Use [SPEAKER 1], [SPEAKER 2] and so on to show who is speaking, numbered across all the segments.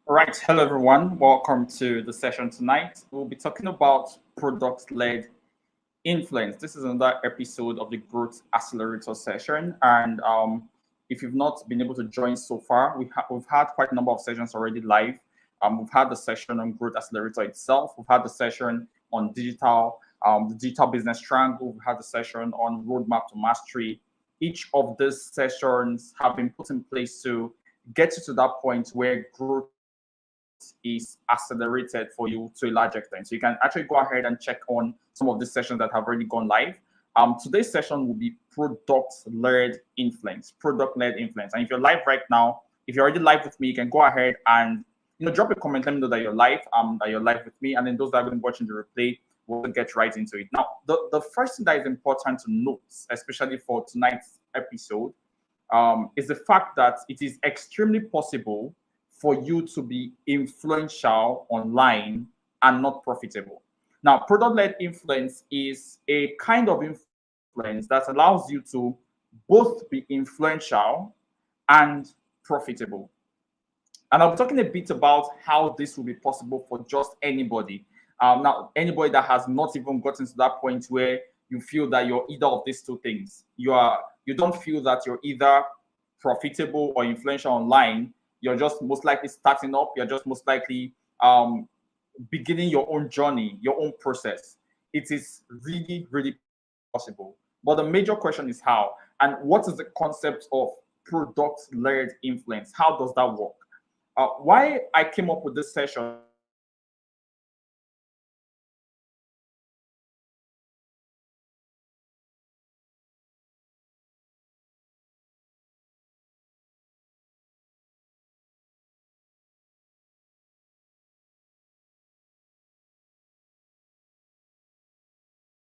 [SPEAKER 1] All right, hello everyone. Welcome to the session tonight. We'll be talking about product-led influence. This is another episode of the Growth Accelerator session, and if you've not been able to join so far, we've had quite a number of sessions already live. We've had the session on Growth Accelerator itself. We've had the session on the digital business triangle. We've had the session on Roadmap to Mastery. Each of these sessions have been put in place to get you to that point where growth is accelerated for you to a large extent. So you can actually go ahead and check on some of the sessions that have already gone live. Today's session will be product-led influence, product-led influence. And if you're live right now, if you're already live with me, you can go ahead and drop a comment. Let me know that you're live with me. And then those that have been watching the replay will get right into it. Now, the first thing that is important to note, especially for tonight's episode, is the fact that it is extremely possible for you to be influential online and not profitable. Now, product-led influence is a kind of influence that allows you to both be influential and profitable. And I'll be talking a bit about how this will be possible for just anybody. Now, anybody that has not even gotten to that point where you feel that you're either of these two things. You don't feel that you're either profitable or influential online. You're just most likely starting up. You're just most likely beginning your own journey, your own process. It is really, really possible. But the major question is how, and what is the concept of product-led influence? How does that work? Why I came up with this session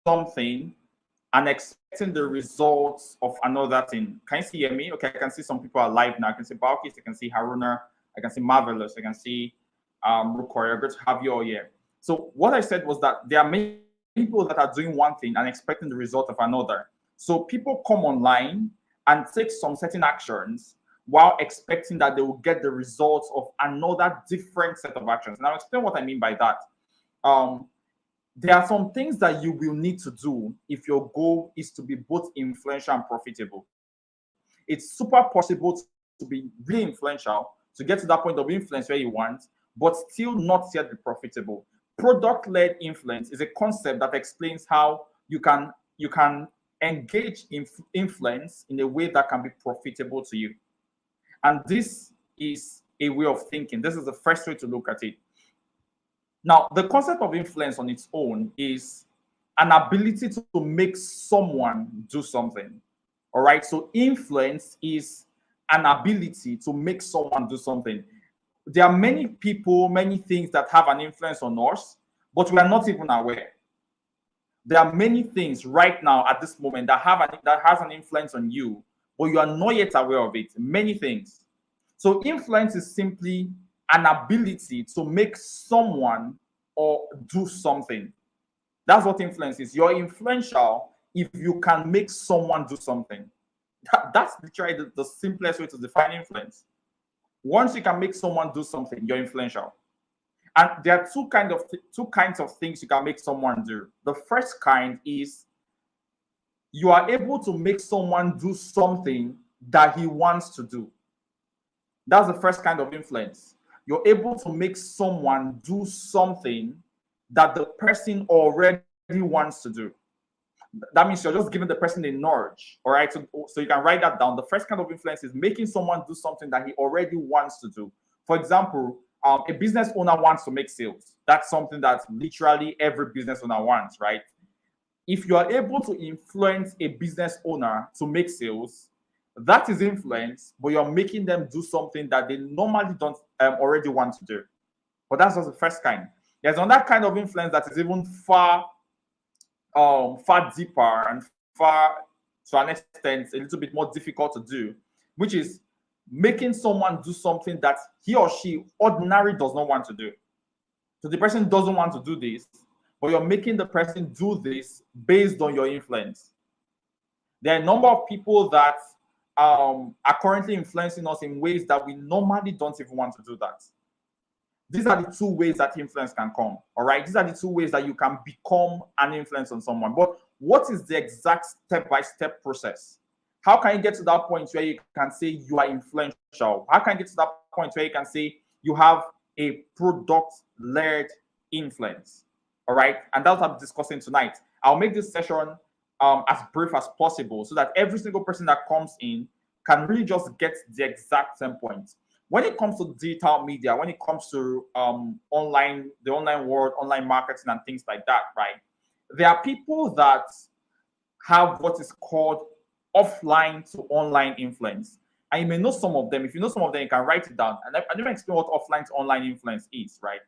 [SPEAKER 1] something and expecting the results of another thing. Can you see hear me? Okay, I can see some people are live now. I can see Balkis, I can see Haruna, I can see Marvelous, I can see Rukoya. Good to have you all here. So what I said was that there are many people that are doing one thing and expecting the result of another. So people come online and take some certain actions while expecting that they will get the results of another different set of actions. And I'll explain what I mean by that. Um, there are some things that you will need to do if your goal is to be both influential and profitable. It's super possible to be really influential, to get to that point of influence where you want, but still not yet be profitable. Product-led influence is a concept that explains how you can engage in influence in a way that can be profitable to you. And this is a way of thinking. This is the first way to look at it. Now, the concept of influence on its own is an ability to make someone do something. All right. So, influence is an ability to make someone do something. There are many people, many things that have an influence on us, but we are not even aware. There are many things right now at this moment that has an influence on you, but you are not yet aware of it. Many things. So influence is simply an ability to make someone or do something. That's what influence is. You're influential if you can make someone do something. That's literally the simplest way to define influence. Once you can make someone do something, you're influential. And there are two kinds of things you can make someone do. The first kind is you are able to make someone do something that he wants to do. That's the first kind of influence. You're able to make someone do something that the person already wants to do. That means you're just giving the person a nudge. All right. So you can write that down. The first kind of influence is making someone do something that he already wants to do. For example, a business owner wants to make sales. That's something that literally every business owner wants, right? If you are able to influence a business owner to make sales, that is influence, but you're making them do something that they normally don't already want to do. But that's just the first kind. There's another kind of influence that is even far deeper and far, to an extent, a little bit more difficult to do, which is making someone do something that he or she ordinarily does not want to do. So the person doesn't want to do this, but you're making the person do this based on your influence. There are a number of people that are currently influencing us in ways that we normally don't even want to do that. These are the two ways that influence can come. All right. These are the two ways that you can become an influence on someone. But what is the exact step-by-step process? How can you get to that point where you can say you are influential? How can you get to that point where you can say you have a product-led influence? All right. And that's what I'm discussing tonight. I'll make this session as brief as possible so that every single person that comes in can really just get the exact same point. When it comes to digital media, when it comes to the online world, online marketing and things like that, right? There are people that have what is called offline to online influence. And you may know some of them. If you know some of them, you can write it down. And I'm going to explain what offline to online influence is, right?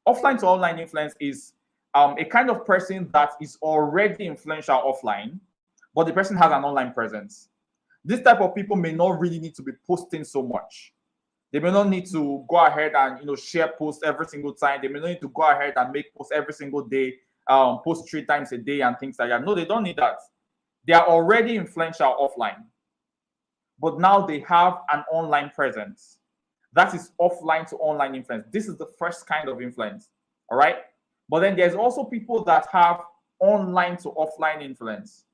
[SPEAKER 1] Offline to online influence is a kind of person that is already influential offline, but the person has an online presence. This type of people may not really need to be posting so much. They may not need to go ahead and share posts every single time. They may not need to go ahead and make posts every single day, post 3 times a day and things like that. No, they don't need that. They are already influential offline, but now they have an online presence. That is offline to online influence. This is the first kind of influence. All right. But then there's also people that have online to offline influence.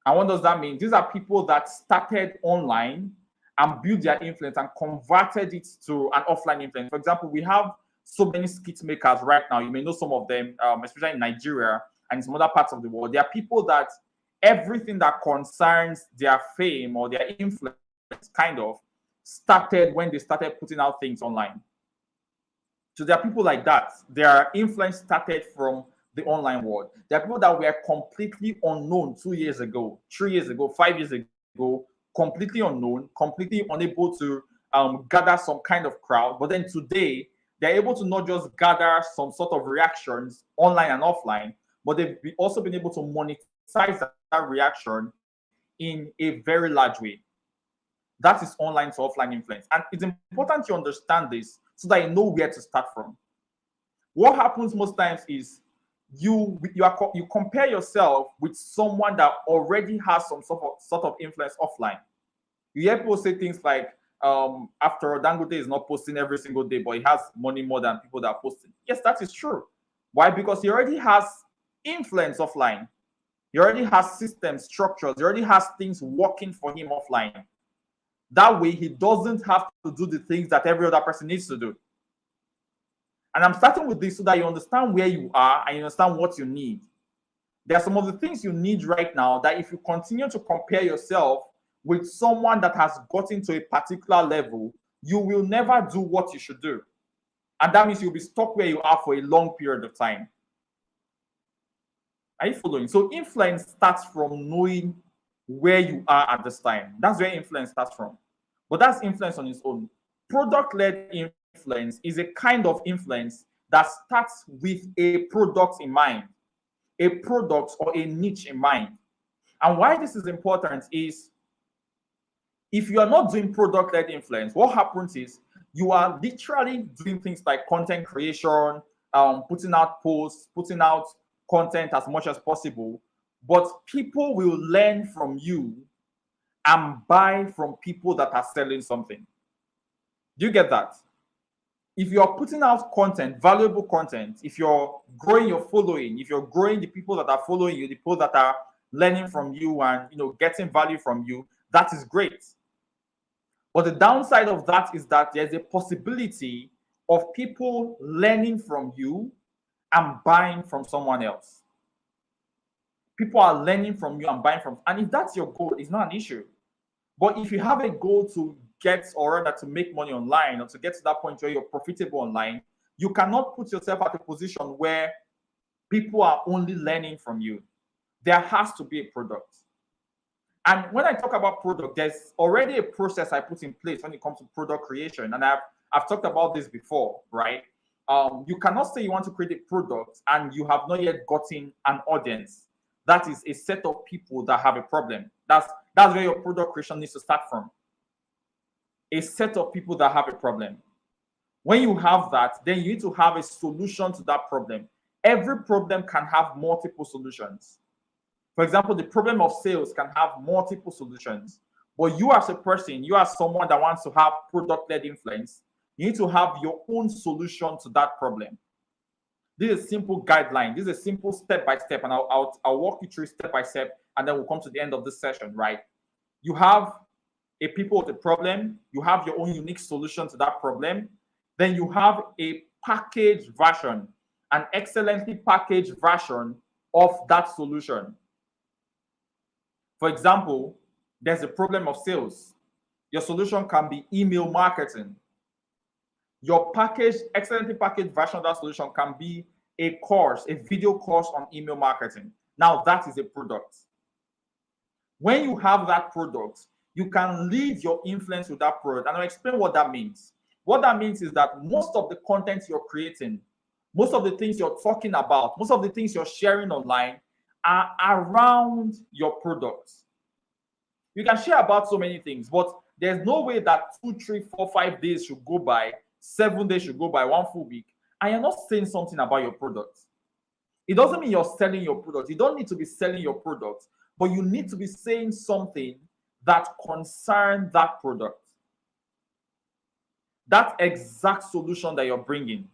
[SPEAKER 1] And what does that mean? These are people that started online and built their influence and converted it to an offline influence. For example, we have so many skit makers right now. You may know some of them, especially in Nigeria and in some other parts of the world. There are people that everything that concerns their fame or their influence kind of started when they started putting out things online. So there are people like that. Their influence started from the online world. There are people that were completely unknown 2 years ago, 3 years ago, 5 years ago, completely unknown, completely unable to gather some kind of crowd. But then today, they're able to not just gather some sort of reactions online and offline, but they've also been able to monetize that reaction in a very large way. That is online to offline influence. And it's important to understand this so that you know where to start from. What happens most times is you compare yourself with someone that already has some sort of influence offline. You hear people say things like, after Dangote is not posting every single day, but he has money more than people that are posting. Yes, that is true. Why? Because he already has influence offline. He already has systems, structures. He already has things working for him offline. That way, he doesn't have to do the things that every other person needs to do. And I'm starting with this so that you understand where you are and you understand what you need. There are some of the things you need right now that if you continue to compare yourself with someone that has gotten to a particular level, you will never do what you should do. And that means you'll be stuck where you are for a long period of time. Are you following? So influence starts from knowing where you are at this time. That's where influence starts from. But that's influence on its own. Product-led influence is a kind of influence that starts with a product in mind, a product or a niche in mind. And why this is important is if you are not doing product-led influence, what happens is you are literally doing things like content creation, putting out posts, putting out content as much as possible, but people will learn from you and buy from people that are selling something. Do you get that? If you're putting out content, valuable content, if you're growing your following, if you're growing the people that are following you, the people that are learning from you and getting value from you, that is great. But the downside of that is that there's a possibility of people learning from you and buying from someone else. People are learning from you and buying from, and if that's your goal, it's not an issue. But if you have a goal to get, or rather to make money online, or to get to that point where you're profitable online, you cannot put yourself at a position where people are only learning from you. There has to be a product. And when I talk about product, there's already a process I put in place when it comes to product creation. And I've talked about this before, right? You cannot say you want to create a product and you have not yet gotten an audience. That is a set of people that have a problem. That's where your product creation needs to start from. A set of people that have a problem. When you have that, then you need to have a solution to that problem. Every problem can have multiple solutions. For example, the problem of sales can have multiple solutions. But you as a person, you as someone that wants to have product-led influence, You need to have your own solution to that problem. This is a simple guideline. This is a simple step by step, and I'll walk you through step by step, and then we'll come to the end of this session, right? You have a people with a problem, you have your own unique solution to that problem, then you have a packaged version, an excellently packaged version of that solution. For example, there's a problem of sales. Your solution can be email marketing. Your packaged, excellently packaged version of that solution can be a course, a video course on email marketing. Now that is a product. When you have that product, you can lead your influence with that product. And I'll explain what that means. What that means is that most of the content you're creating, most of the things you're talking about, most of the things you're sharing online are around your products. You can share about so many things, but there's no way that 2, 3, 4, 5 days should go by, 7 days should go by, 1 full week, and you're not saying something about your product. It doesn't mean you're selling your product. You don't need to be selling your product, but you need to be saying something that concerns that product. That exact solution that you're bringing,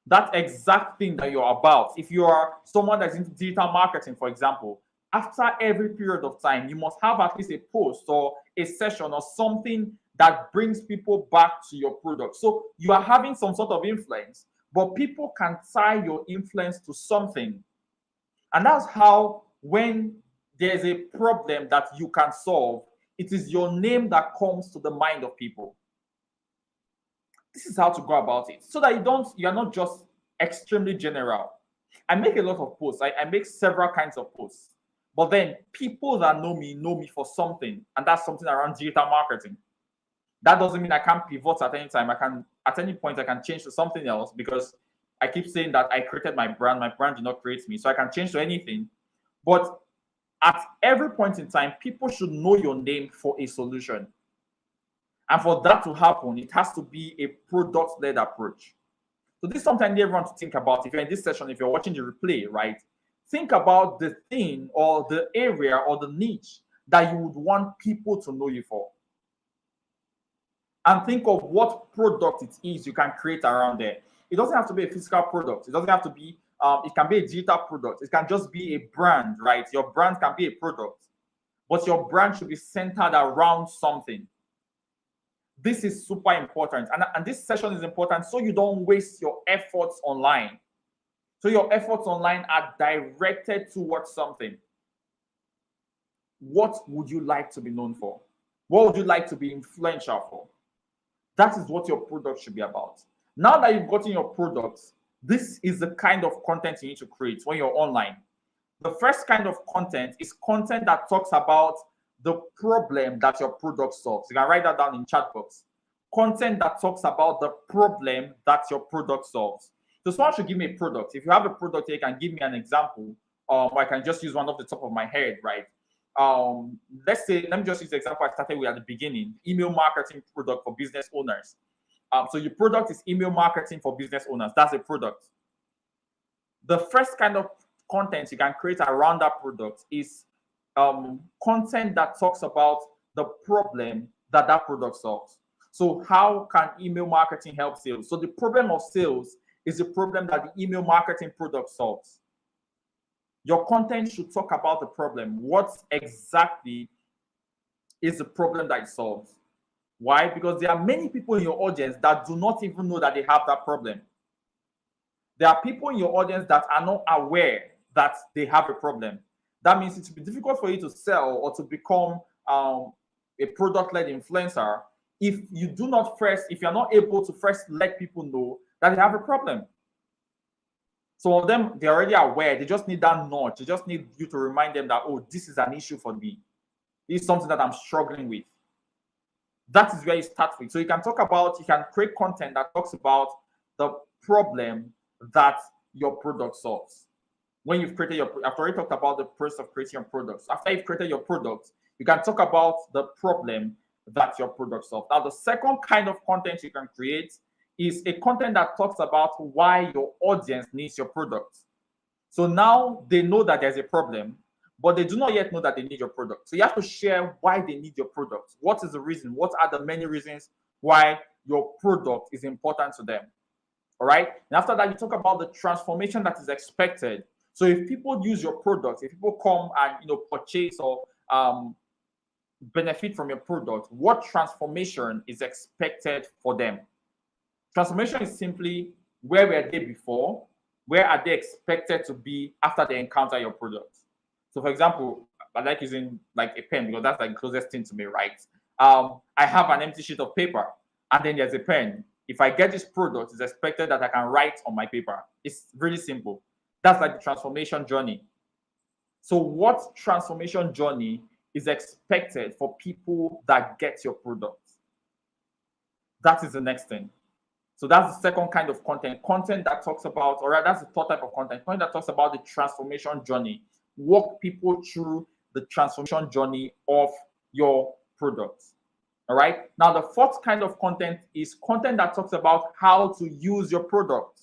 [SPEAKER 1] that exact thing that you're about. If you are someone that's into digital marketing, for example, after every period of time, you must have at least a post or a session or something that brings people back to your product. So you are having some sort of influence, but people can tie your influence to something. And that's how, when there's a problem that you can solve, it is your name that comes to the mind of people. This is how to go about it, so that you're not just extremely general. I make a lot of posts. I make several kinds of posts. But then people that know me for something, and that's something around digital marketing. That doesn't mean I can't pivot at any time. At any point, I can change to something else, because I keep saying that I created my brand. My brand did not create me, so I can change to anything. But at every point in time, people should know your name for a solution. And for that to happen, it has to be a product-led approach. So this is something everyone to think about. If you're in this session, if you're watching the replay, right? Think about the thing or the area or the niche that you would want people to know you for. And think of what product it is you can create around there. It doesn't have to be a physical product. It doesn't have to be, it can be a digital product. It can just be a brand, right? Your brand can be a product, but your brand should be centered around something. This is super important. And this session is important so you don't waste your efforts online. So your efforts online are directed towards something. What would you like to be known for? What would you like to be influential for? That is what your product should be about. Now that you've gotten your products, this is the kind of content you need to create when you're online. The first kind of content is content that talks about the problem that your product solves. You can write that down in chat box. Content that talks about the problem that your product solves. So someone should give me a product. If you have a product, you can give me an example. I can just use one off the top of my head, right? Let me just use the example I started with at the beginning: email marketing product for business owners. So your product is email marketing for business owners. That's a product. The first kind of content you can create around that product is content that talks about the problem that product solves. So how can email marketing help sales? So the problem of sales is the problem that the email marketing product solves. Your content should talk about the problem. What exactly is the problem that it solves? Why? Because there are many people in your audience that do not even know that they have that problem. There are people in your audience that are not aware that they have a problem. That means it will be difficult for you to sell or to become a product-led influencer if you're not able to first let people know that they have a problem. Some of them, they're already aware. They just need that nudge. They just need you to remind them that, oh, this is an issue for me. This is something that I'm struggling with. That is where you start with. So you can create content that talks about the problem that your product solves. When you've created I've already talked about the process of creating your products. After you've created your product, you can talk about the problem that your product solves. Now, the second kind of content you can create is a content that talks about why your audience needs your product. So now they know that there's a problem, but they do not yet know that they need your product. So you have to share why they need your product. What is the reason? What are the many reasons why your product is important to them. All right. And after that, you talk about the transformation that is expected. So if people use your product, if people come and purchase or benefit from your product, what transformation is expected for them? Transformation is simply, where were they before? Where are they expected to be after they encounter your product? So, for example, I like using like a pen because that's like the closest thing to me, right? I have an empty sheet of paper, and then there's a pen. If I get this product, it's expected that I can write on my paper. It's really simple. That's like the transformation journey. So, what transformation journey is expected for people that get your product? That is the next thing. So that's the second kind of content that talks about, or rather, that's the third type of content that talks about the transformation journey. Walk people through the transformation journey of your products. All right. Now, the fourth kind of content is content that talks about how to use your product.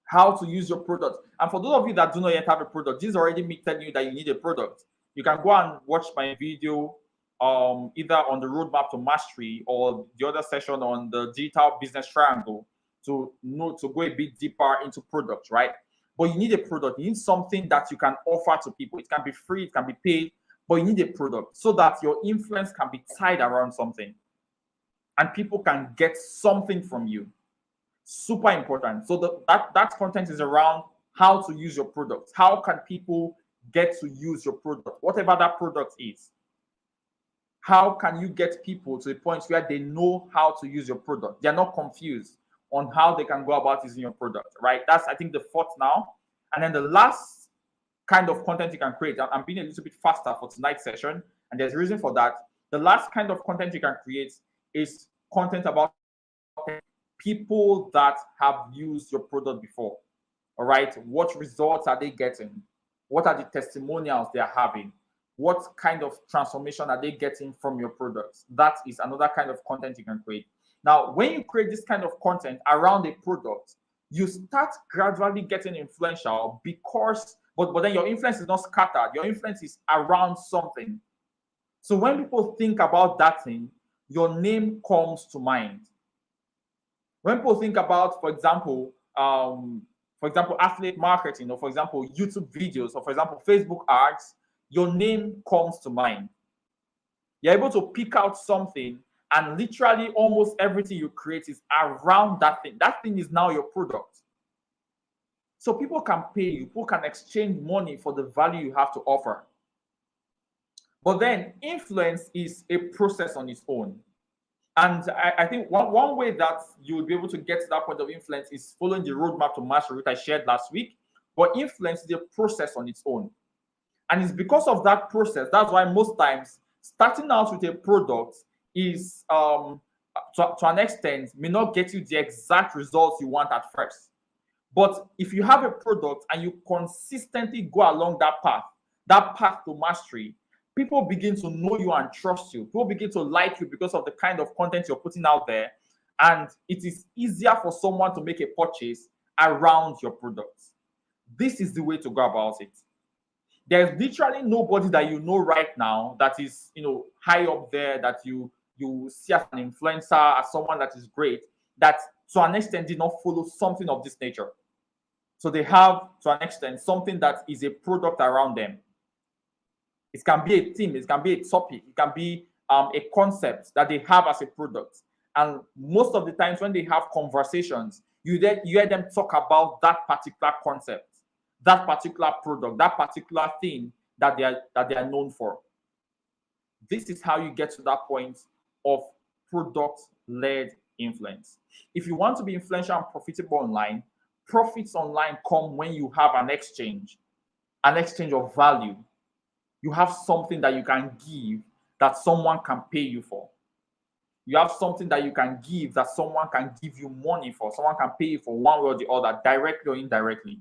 [SPEAKER 1] How to use your product. And for those of you that do not yet have a product, this is already me telling you that you need a product. You can go and watch my video either on the roadmap to mastery or the other session on the digital business triangle to go a bit deeper into products, right? But you need a product. You need something that you can offer to people. It can be free, it can be paid, but you need a product so that your influence can be tied around something and people can get something from you. Super important. So that content is around how to use your product. How can people get to use your product, whatever that product is? How can you get people to a point where they know how to use your product? They're not confused on how they can go about using your product, right? That's, I think, the fourth now. And then the last kind of content you can create, I'm being a little bit faster for tonight's session, and there's a reason for that. The last kind of content you can create is content about people that have used your product before, all right? What results are they getting? What are the testimonials they are having? What kind of transformation are they getting from your products? That is another kind of content you can create. Now, when you create this kind of content around a product, you start gradually getting influential because, but then your influence is not scattered. Your influence is around something. So when people think about that thing, your name comes to mind. When people think about, for example, affiliate marketing, or for example, YouTube videos, or for example, Facebook ads, your name comes to mind. You're able to pick out something, and literally almost everything you create is around that thing. That thing is now your product. So people can pay you, people can exchange money for the value you have to offer. But then influence is a process on its own. And I think one way that you will be able to get to that point of influence is following the roadmap to mastery, which I shared last week. But influence is a process on its own. And it's because of that process, that's why most times starting out with a product is, to an extent, may not get you the exact results you want at first. But if you have a product and you consistently go along that path to mastery, people begin to know you and trust you. People begin to like you because of the kind of content you're putting out there. And it is easier for someone to make a purchase around your products. This is the way to go about it. There's literally nobody that you know right now that is, high up there, that you see as an influencer, as someone that is great, that to an extent did not follow something of this nature. So they have, to an extent, something that is a product around them. It can be a theme, it can be a topic, it can be a concept that they have as a product. And most of the times when they have conversations, you hear them talk about that particular concept, that particular product, that particular thing that they are known for. This is how you get to that point of product-led influence. If you want to be influential and profitable online, profits online come when you have an exchange of value. You have something that you can give that someone can pay you for. You have something that you can give that someone can give you money for. Someone can pay you for one way or the other, directly or indirectly.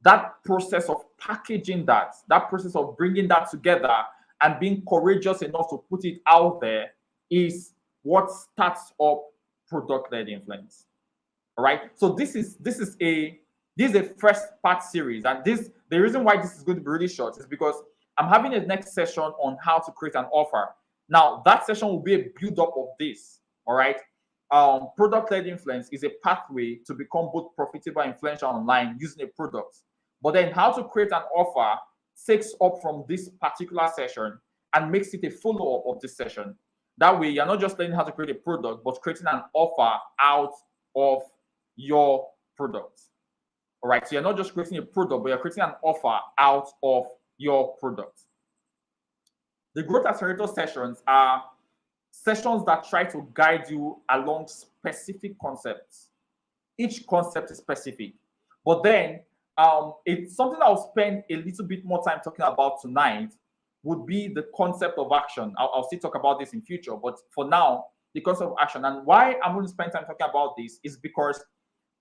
[SPEAKER 1] That process of packaging that process of bringing that together and being courageous enough to put it out there is what starts up product-led influence. All right. So this is a first part series, and the reason why this is going to be really short is because I'm having a next session on how to create an offer. Now that session will be a build-up of this. All right. Product-led influence is a pathway to become both profitable and influential online using a product. But then how to create an offer takes up from this particular session and makes it a follow-up of this session. That way, you're not just learning how to create a product, but creating an offer out of your product. All right. So you're not just creating a product, but you're creating an offer out of your product. The growth accelerator sessions are sessions that try to guide you along specific concepts. Each concept is specific. But then it's something I'll spend a little bit more time talking about tonight would be the concept of action. I'll still talk about this in future, but for now, the concept of action. And why I'm going to spend time talking about this is because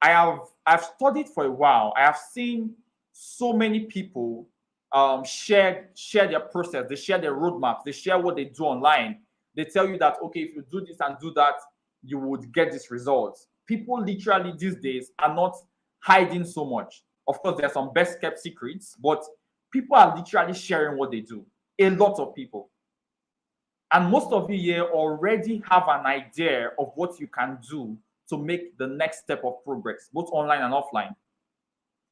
[SPEAKER 1] I've studied for a while. I have seen so many people share their process, they share their roadmaps, they share what they do online. They tell you that, okay, if you do this and do that, you would get these results. People literally these days are not hiding so much. Of course, there are some best kept secrets, but people are literally sharing what they do. A lot of people. And most of you here already have an idea of what you can do to make the next step of progress, both online and offline.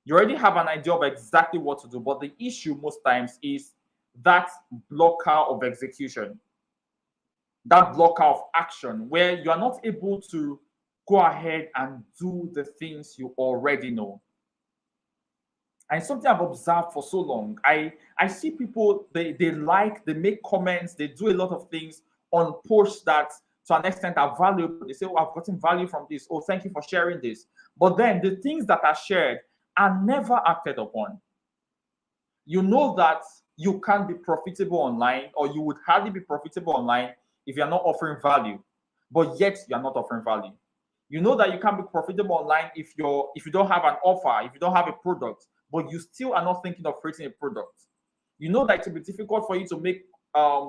[SPEAKER 1] You already have an idea of exactly what to do, but the issue most times is that blocker of execution, that blocker of action, where you are not able to go ahead and do the things you already know. And something I've observed for so long. I see people, they make comments, they do a lot of things on posts that to an extent are valuable. They say, oh, I've gotten value from this. Oh, thank you for sharing this. But then the things that are shared are never acted upon. You know that you can't be profitable online, or you would hardly be profitable online if you're not offering value, but yet you're not offering value. You know that you can't be profitable online if you don't have an offer, if you don't have a product, but you still are not thinking of creating a product. You know that it will be difficult for you to make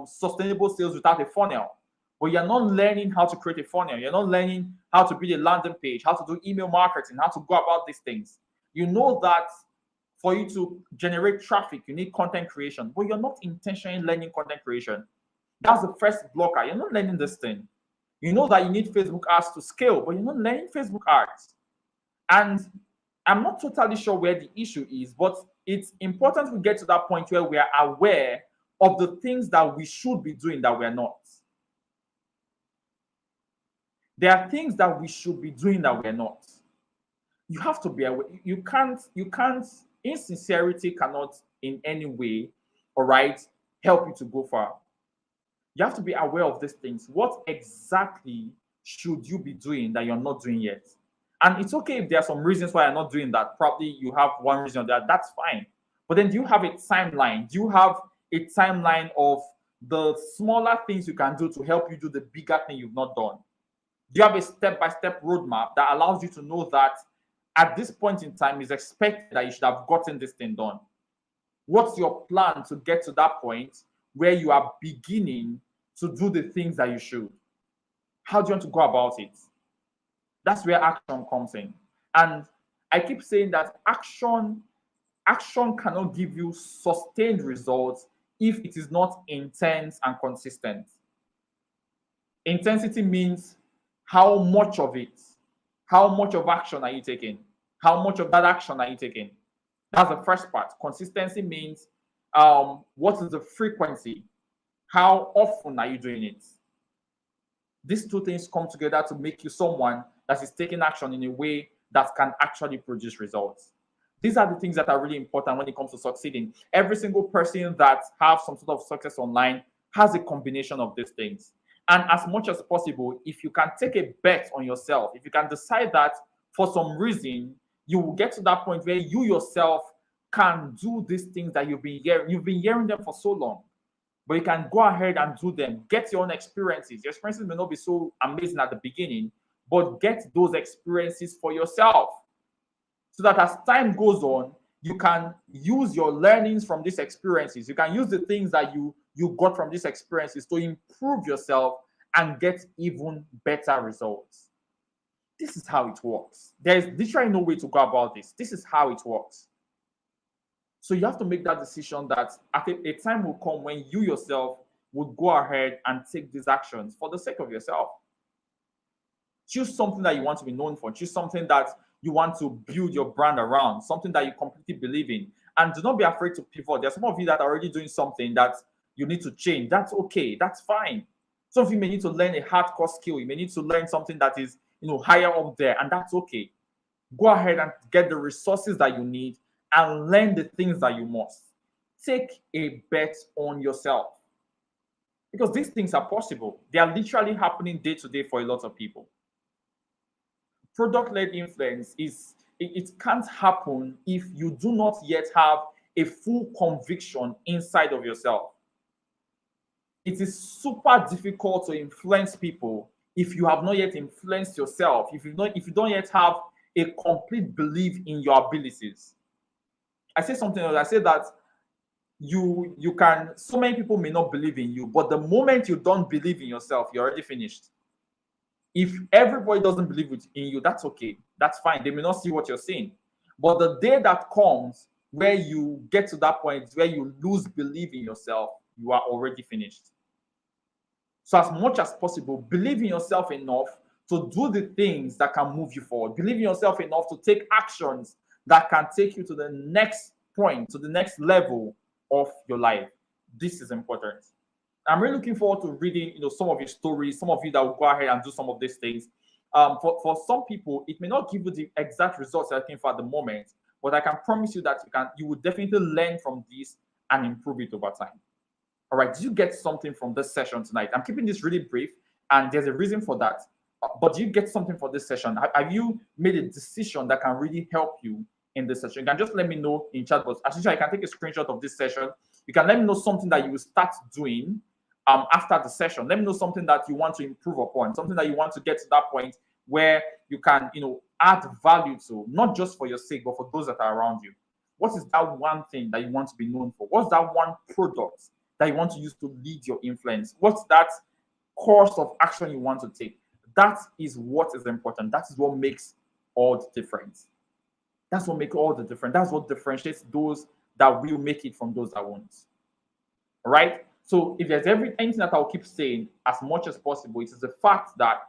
[SPEAKER 1] sustainable sales without a funnel, but you're not learning how to create a funnel. You're not learning how to build a landing page, how to do email marketing, how to go about these things. You know that for you to generate traffic, you need content creation, but you're not intentionally learning content creation. That's the first blocker. You're not learning this thing. You know that you need Facebook ads to scale, but you're not learning Facebook ads. And I'm not totally sure where the issue is, but it's important we get to that point where we are aware of the things that we should be doing that we're not. There are things that we should be doing that we're not. You have to be aware. You can't, insincerity cannot in any way, all right, help you to go far. You have to be aware of these things. What exactly should you be doing that you're not doing yet? And it's okay if there are some reasons why you're not doing that. Probably you have one reason that that's fine. But then do you have a timeline? Do you have a timeline of the smaller things you can do to help you do the bigger thing you've not done? Do you have a step-by-step roadmap that allows you to know that at this point in time it's expected that you should have gotten this thing done? What's your plan to get to that point where you are beginning to do the things that you should? How do you want to go about it? That's where action comes in. And I keep saying that action cannot give you sustained results if it is not intense and consistent. Intensity means how much of it, how much of action are you taking? How much of that action are you taking? That's the first part. Consistency means what is the frequency? How often are you doing it? These two things come together to make you someone that is taking action in a way that can actually produce results. These are the things that are really important when it comes to succeeding. Every single person that has some sort of success online has a combination of these things. And as much as possible, if you can take a bet on yourself, if you can decide that for some reason, you will get to that point where you yourself can do these things that you've been hearing them for so long, but you can go ahead and do them. Get your own experiences. Your experiences may not be so amazing at the beginning, but get those experiences for yourself so that as time goes on, you can use your learnings from these experiences. You can use the things that you got from these experiences to improve yourself and get even better results. This is how it works. There's literally no way to go about this. This is how it works. So you have to make that decision that at a time will come when you yourself would go ahead and take these actions for the sake of yourself. Choose something that you want to be known for. Choose something that you want to build your brand around, something that you completely believe in. And do not be afraid to pivot. There's some of you that are already doing something that you need to change. That's okay. That's fine. Some of you may need to learn a hardcore skill. You may need to learn something that is, higher up there, and that's okay. Go ahead and get the resources that you need and learn the things that you must. Take a bet on yourself, because these things are possible. They are literally happening day to day for a lot of people. Product-led influence it can't happen if you do not yet have a full conviction inside of yourself. It is super difficult to influence people if you have not yet influenced yourself, if you don't yet have a complete belief in your abilities. I say something else. I say that you can, so many people may not believe in you, but the moment you don't believe in yourself, you're already finished. If everybody doesn't believe in you, that's okay. That's fine. They may not see what you're saying. But the day that comes where you get to that point where you lose belief in yourself, you are already finished. So as much as possible, believe in yourself enough to do the things that can move you forward. Believe in yourself enough to take actions that can take you to the next point, to the next level of your life. This is important. I'm really looking forward to reading, some of your stories, some of you that will go ahead and do some of these things. For some people, it may not give you the exact results you're looking for at the moment, but I can promise you that you will definitely learn from this and improve it over time. All right, did you get something from this session tonight? I'm keeping this really brief, and there's a reason for that. But do you get something for this session? Have you made a decision that can really help you in this session? You can just let me know in chat box. As usual, I can take a screenshot of this session. You can let me know something that you will start doing after the session. Let me know something that you want to improve upon, something that you want to get to that point where you can, add value to, not just for your sake, but for those that are around you. What is that one thing that you want to be known for? What's that one product that you want to use to lead your influence? What's that course of action you want to take? That is what is important. That is what makes all the difference. That's what makes all the difference. That's what differentiates those that will make it from those that won't. All right? So if there's anything that I'll keep saying as much as possible, it is the fact that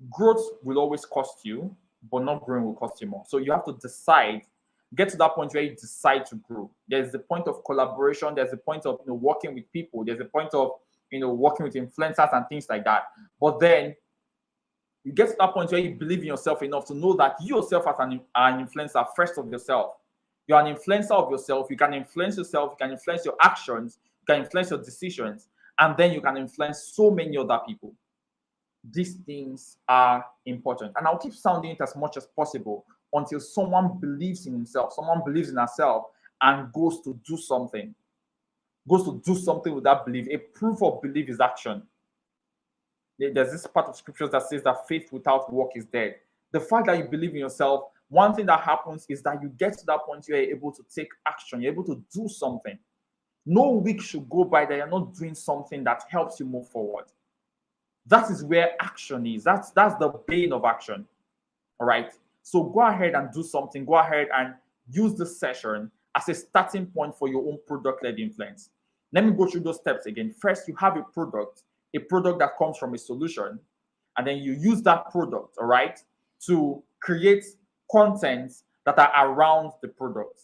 [SPEAKER 1] growth will always cost you, but not growing will cost you more. So you have to decide, get to that point where you decide to grow. There's the point of collaboration. There's the point of working with people. There's the point of working with influencers and things like that. But then you get to that point where you believe in yourself enough to know that you yourself as an influencer first of yourself. You're an influencer of yourself. You can influence yourself. You can influence your actions. You can influence your decisions. And then you can influence so many other people. These things are important. And I'll keep sounding it as much as possible until someone believes in himself, someone believes in herself and goes to do something. Goes to do something with that belief. A proof of belief is action. There's this part of scriptures that says that faith without work is dead. The fact that you believe in yourself, one thing that happens is that you get to that point where you're able to take action. You're able to do something. No week should go by that you're not doing something that helps you move forward. That is where action is. That's the bane of action. All right. So go ahead and do something. Go ahead and use this session as a starting point for your own product-led influence. Let me go through those steps again. First, you have a product that comes from a solution, and then you use that product, all right, to create content that are around the product.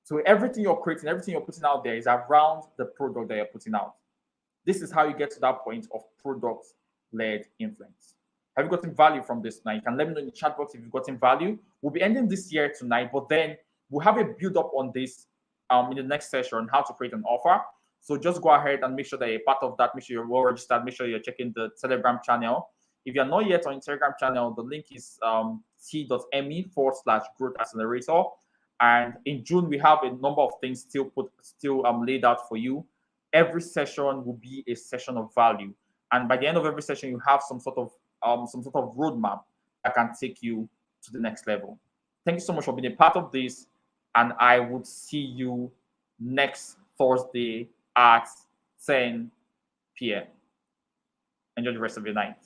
[SPEAKER 1] So everything you're creating, everything you're putting out there is around the product that you're putting out. This is how you get to that point of product-led influence. Have you gotten value from this tonight? You can let me know in the chat box if you've gotten value. We'll be ending this year tonight, but then we'll have a build-up on this in the next session, how to create an offer. So just go ahead and make sure that you're part of that. Make sure you're well registered. Make sure you're checking the Telegram channel. If you're not yet on the Telegram channel, the link is t.me/growth accelerator. And in June, we have a number of things still laid out for you. Every session will be a session of value, and by the end of every session, you have some sort of roadmap that can take you to the next level. Thank you so much for being a part of this, and I would see you next Thursday at 10 p.m. Enjoy the rest of your night.